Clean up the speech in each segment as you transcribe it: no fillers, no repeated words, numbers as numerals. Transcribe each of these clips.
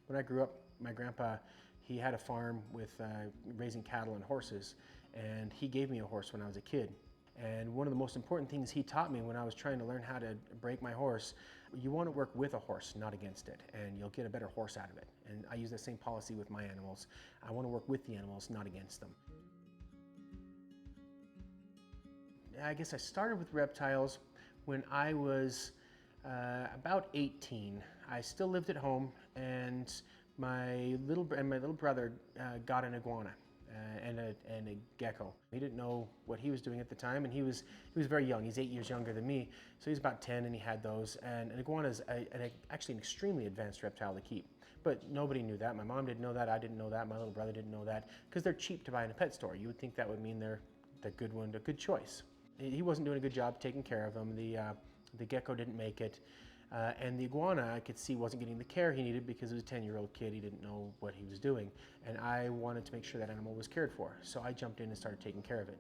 When I grew up, my grandpa, he had a farm with raising cattle and horses, and he gave me a horse when I was a kid. And one of the most important things he taught me when I was trying to learn how to break my horse, you want to work with a horse, not against it, and you'll get a better horse out of it. And I use the same policy with my animals. I want to work with the animals, not against them. I guess I started with reptiles when I was about 18. I still lived at home, and my little brother got an iguana and a gecko. He didn't know what he was doing at the time, and he was very young. He's 8 years younger than me, so he's about 10, and he had those. And an iguana is actually an extremely advanced reptile to keep, but nobody knew that. My mom didn't know that. I didn't know that. My little brother didn't know that, because they're cheap to buy in a pet store. You would think that would mean they're the good one, a good choice. He wasn't doing a good job taking care of him. The gecko didn't make it. And the iguana, I could see, wasn't getting the care he needed because he was a 10-year-old kid. He didn't know what he was doing. And I wanted to make sure that animal was cared for. So I jumped in and started taking care of it.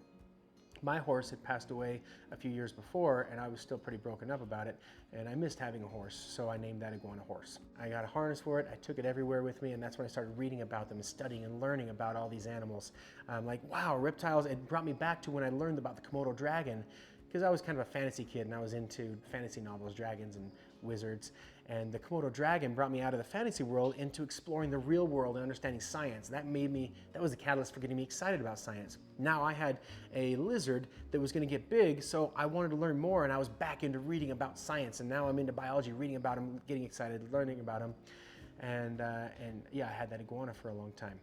My horse had passed away a few years before, and I was still pretty broken up about it, and I missed having a horse, so I named that iguana Horse. I got a harness for it, I took it everywhere with me, and that's when I started reading about them and studying and learning about all these animals. Like, wow, reptiles. It brought me back to when I learned about the Komodo dragon, because I was kind of a fantasy kid and I was into fantasy novels, dragons and wizards. And the Komodo dragon brought me out of the fantasy world into exploring the real world and understanding science. That was the catalyst for getting me excited about science. Now I had a lizard that was going to get big, so I wanted to learn more, and I was back into reading about science. And now I'm into biology, reading about them, getting excited, learning about them. And yeah, I had that iguana for a long time.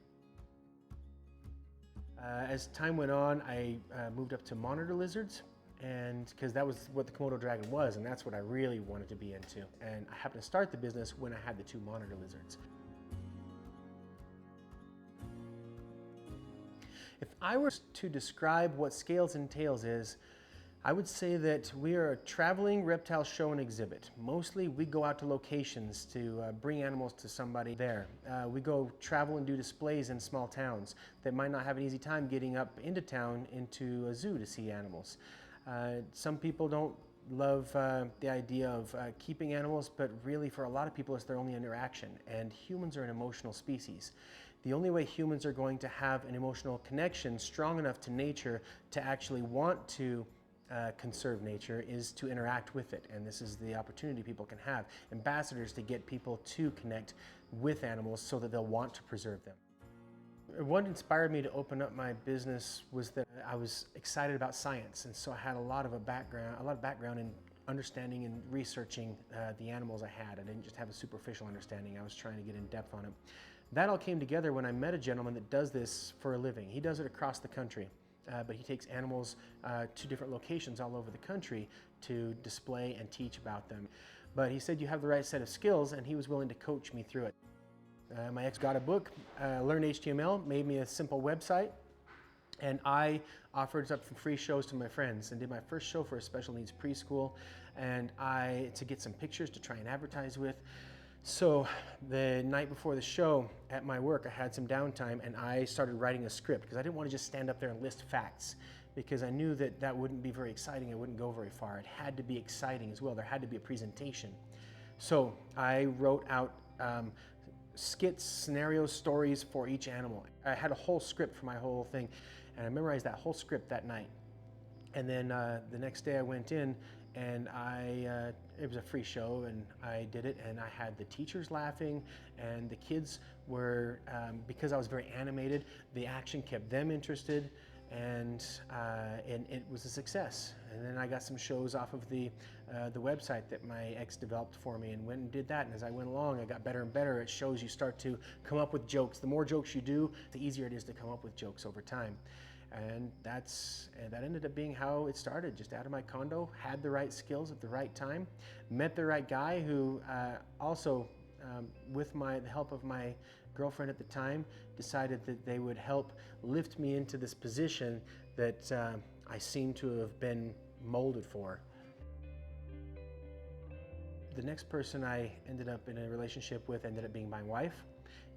As time went on, I moved up to monitor lizards. And because that was what the Komodo dragon was, and that's what I really wanted to be into. And I happened to start the business when I had the 2 monitor lizards. If I were to describe what Scales and Tails is, I would say that we are a traveling reptile show and exhibit. Mostly we go out to locations to bring animals to somebody there. We go travel and do displays in small towns that might not have an easy time getting up into town into a zoo to see animals. Some people don't love the idea of keeping animals, but really for a lot of people it's their only interaction, and humans are an emotional species. The only way humans are going to have an emotional connection strong enough to nature to actually want to conserve nature is to interact with it, and this is the opportunity people can have. Ambassadors to get people to connect with animals so that they'll want to preserve them. What inspired me to open up my business was that I was excited about science, and so I had a lot of background in understanding and researching the animals I had. I didn't just have a superficial understanding. I was trying to get in depth on it. That all came together when I met a gentleman that does this for a living. He does it across the country, but he takes animals to different locations all over the country to display and teach about them. But he said you have the right set of skills, and he was willing to coach me through it. My ex got a book, learned HTML, made me a simple website, and I offered up free shows to my friends and did my first show for a special needs preschool, and to get some pictures to try and advertise with. So the night before the show at my work, I had some downtime, and I started writing a script because I didn't want to just stand up there and list facts, because I knew that that wouldn't be very exciting. It wouldn't go very far. It had to be exciting as well. There had to be a presentation. So I wrote out skits, scenarios, stories for each animal. I had a whole script for my whole thing, and I memorized that whole script that night. And then the next day I went in, and it was a free show, and I did it, and I had the teachers laughing, and the kids were, because I was very animated, the action kept them interested, and it was a success. And then I got some shows off of the website that my ex developed for me, and went and did that. And as I went along, I got better and better at shows. You start to come up with jokes. The more jokes you do, the easier it is to come up with jokes over time. And that ended up being how it started. Just out of my condo, had the right skills at the right time, met the right guy who also, with the help of my girlfriend at the time, decided that they would help lift me into this position that I seem to have been molded for. The next person I ended up in a relationship with ended up being my wife.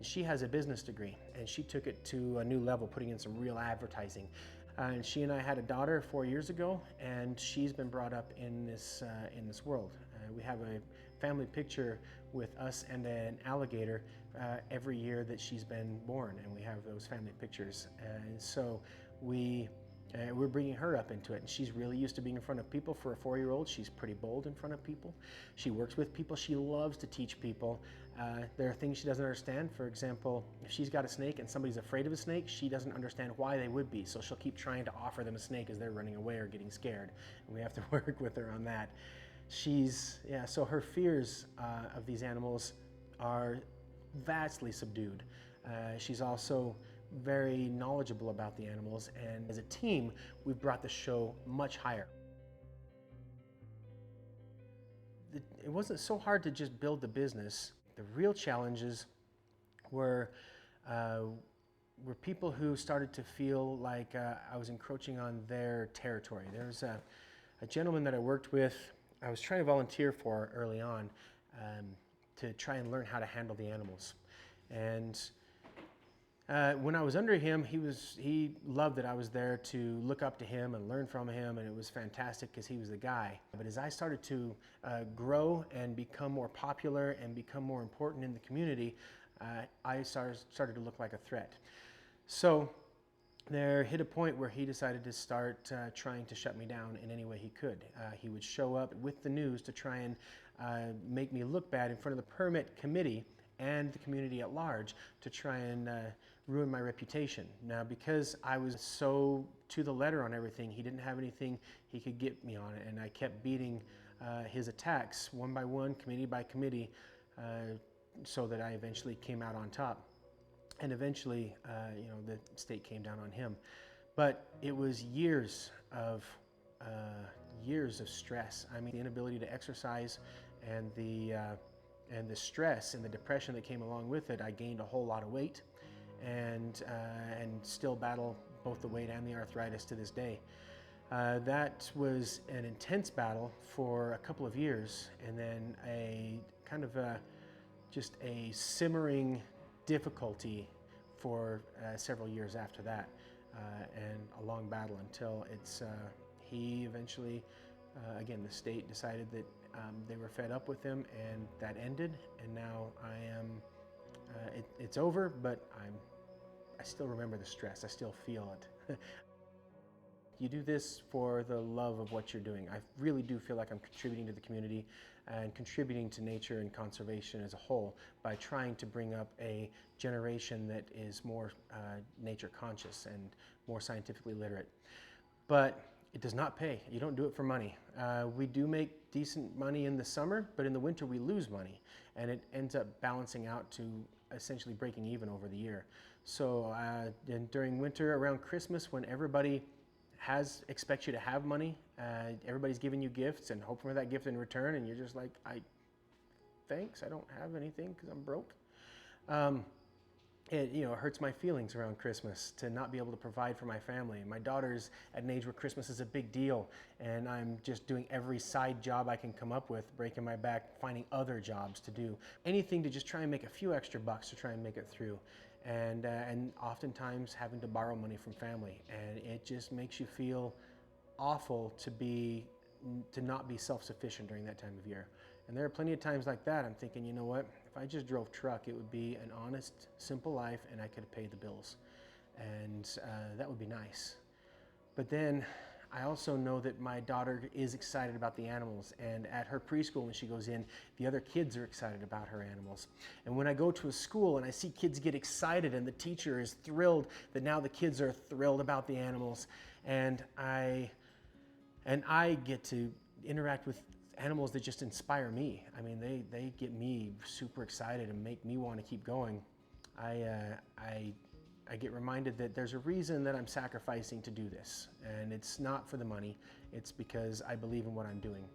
She has a business degree, and she took it to a new level, putting in some real advertising. And she and I had a daughter 4 years ago, and she's been brought up in this world. We have a family picture with us and an alligator every year that she's been born, and we have those family pictures. And so we're bringing her up into it, and she's really used to being in front of people. For a 4-year-old, she's pretty bold in front of people. She works with people. She loves to teach people. There are things she doesn't understand. For example, if she's got a snake and somebody's afraid of a snake, she doesn't understand why they would be, so she'll keep trying to offer them a snake as they're running away or getting scared, and we have to work with her on that. So her fears of these animals are vastly subdued. She's also very knowledgeable about the animals, and as a team, we've brought the show much higher. It wasn't so hard to just build the business. The real challenges were people who started to feel like I was encroaching on their territory. There was a gentleman that I worked with, I was trying to volunteer for early on to try and learn how to handle the animals. And when I was under him, he loved that I was there to look up to him and learn from him, and it was fantastic because he was the guy. But as I started to grow and become more popular and become more important in the community, I started to look like a threat. So there hit a point where he decided to start trying to shut me down in any way he could. He would show up with the news to try and make me look bad in front of the permit committee and the community at large, to try and ruin my reputation. Now, because I was so to the letter on everything, he didn't have anything he could get me on it, and I kept beating his attacks one by one, committee by committee, so that I eventually came out on top. And eventually, the state came down on him. But it was years of stress. I mean, the inability to exercise and the stress and the depression that came along with it. I gained a whole lot of weight, and still battle both the weight and the arthritis to this day. That was an intense battle for a couple of years, and then a kind of just a simmering difficulty for several years after that, and a long battle until he eventually, again, the state decided that they were fed up with him, and that ended. And now it's over, but I still remember the stress. I still feel it. You do this for the love of what you're doing. I really do feel like I'm contributing to the community and contributing to nature and conservation as a whole by trying to bring up a generation that is more nature conscious and more scientifically literate. But it does not pay. You don't do it for money. We do make decent money in the summer, but in the winter we lose money, and it ends up balancing out to essentially breaking even over the year. So during winter, around Christmas, when everybody expects you to have money, everybody's giving you gifts and hoping for that gift in return, and you're just like, thanks, I don't have anything because I'm broke. It hurts my feelings around Christmas to not be able to provide for my family. My daughter's at an age where Christmas is a big deal, and I'm just doing every side job I can come up with, breaking my back, finding other jobs to do. Anything to just try and make a few extra bucks to try and make it through. And oftentimes having to borrow money from family. And it just makes you feel awful to not be self-sufficient during that time of year. And there are plenty of times like that. I'm thinking, you know what? If I just drove truck, it would be an honest, simple life, and I could have paid the bills. And that would be nice. But then I also know that my daughter is excited about the animals, and at her preschool when she goes in, the other kids are excited about her animals. And when I go to a school and I see kids get excited and the teacher is thrilled that now the kids are thrilled about the animals, and I get to interact with animals that just inspire me. I mean, they get me super excited and make me want to keep going. I get reminded that there's a reason that I'm sacrificing to do this, and it's not for the money, it's because I believe in what I'm doing.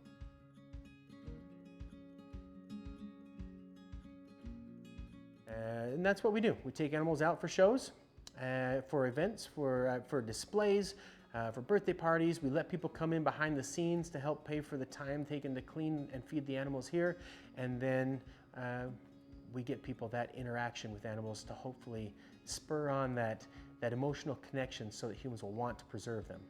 And that's what we do. We take animals out for shows, for events, for displays, for birthday parties. We let people come in behind the scenes to help pay for the time taken to clean and feed the animals here, and then we get people that interaction with animals to hopefully spur on that emotional connection so that humans will want to preserve them.